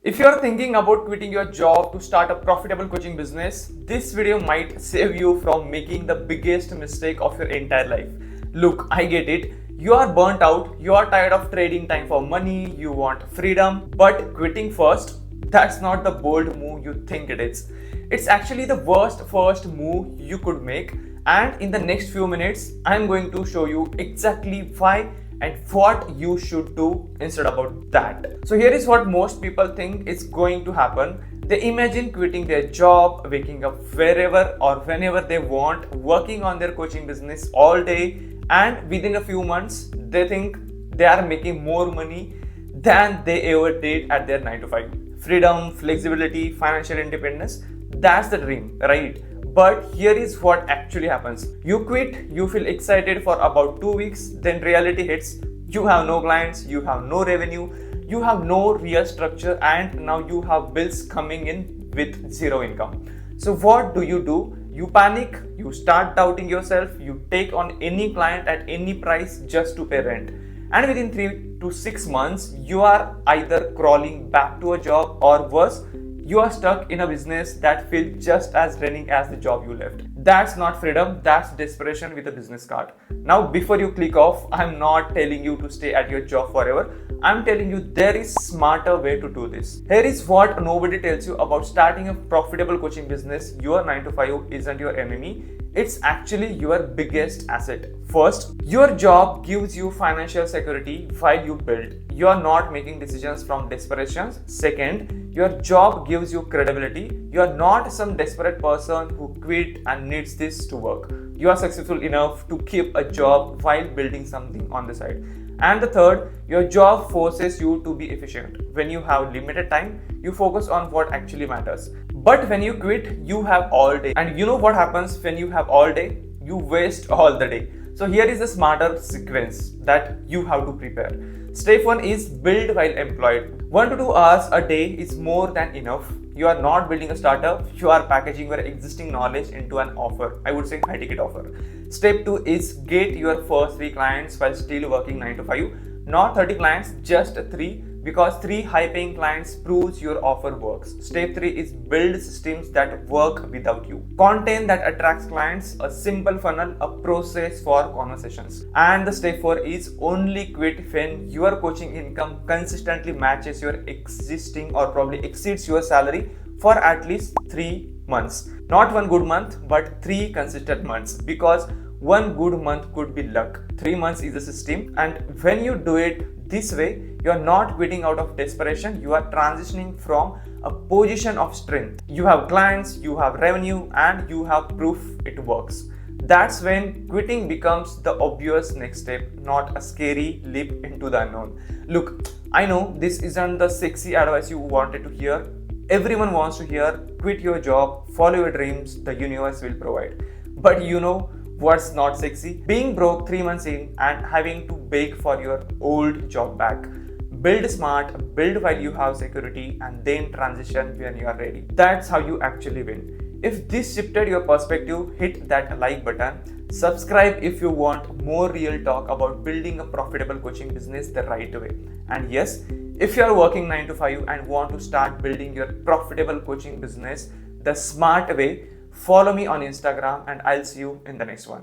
If you are thinking about quitting your job to start a profitable coaching business, this video might save you from making the biggest mistake of your entire life. Look, I get it. You are burnt out, you are tired of trading time for money, you want freedom, but quitting first, that's not the bold move you think it is. It's actually the worst first move you could make, and in the next few minutes, I'm going to show you exactly why and what you should do instead about that. So here is what most people think is going to happen. They imagine quitting their job, waking up wherever or whenever they want, working on their coaching business all day, and within a few months they think they are making more money than they ever did at their 9 to 5. Freedom, flexibility, financial independence, that's the dream, right? But here is what actually happens. You quit, you feel excited for about 2 weeks, then reality hits. You have no clients, you have no revenue, you have no real structure, and now you have bills coming in with zero income. So what do? You panic, you start doubting yourself, you take on any client at any price just to pay rent. And within 3 to 6 months, you are either crawling back to a job or worse, you are stuck in a business that feels just as draining as the job you left. That's not freedom, that's desperation with a business card. Now, before you click off, I'm not telling you to stay at your job forever. I'm telling you there is smarter way to do this. Here is what nobody tells you about starting a profitable coaching business. Your 9 to 5 isn't your enemy. It's actually your biggest asset. First, your job gives you financial security while you build. You are not making decisions from desperation. Second, your job gives you credibility. You are not some desperate person who quit and needs this to work. You are successful enough to keep a job while building something on the side. And the third, your job forces you to be efficient. When you have limited time, you focus on what actually matters. But when you quit, you have all day. And you know what happens when you have all day? You waste all the day. So here is a smarter sequence that you have to prepare. Step 1 is build while employed. 1 to 2 hours a day is more than enough. You are not building a startup, you are packaging your existing knowledge into an offer. I would say high ticket offer. Step 2 is get your first 3 clients while still working 9 to 5. Not 30 clients, just 3, because 3 high paying clients proves your offer works. Step 3 is build systems that work without you. Content that attracts clients, a simple funnel, a process for conversations. And the step 4 is only quit when your coaching income consistently matches your existing or probably exceeds your salary for at least 3 months. Not one good month, but 3 consistent months, because one good month could be luck. 3 months is a system, and when you do it this way, you are not quitting out of desperation, you are transitioning from a position of strength. You have clients, you have revenue, and you have proof it works. That's when quitting becomes the obvious next step, not a scary leap into the unknown. Look, I know this isn't the sexy advice you wanted to hear. Everyone wants to hear quit your job, follow your dreams, the universe will provide. But you know what's not sexy? Being broke 3 months in and having to beg for your old job back. Build smart, build while you have security, and then transition when you are ready. That's how you actually win. If this shifted your perspective, hit that like button. Subscribe if you want more real talk about building a profitable coaching business the right way. And yes, if you are working 9 to 5 and want to start building your profitable coaching business the smart way, follow me on Instagram and I'll see you in the next one.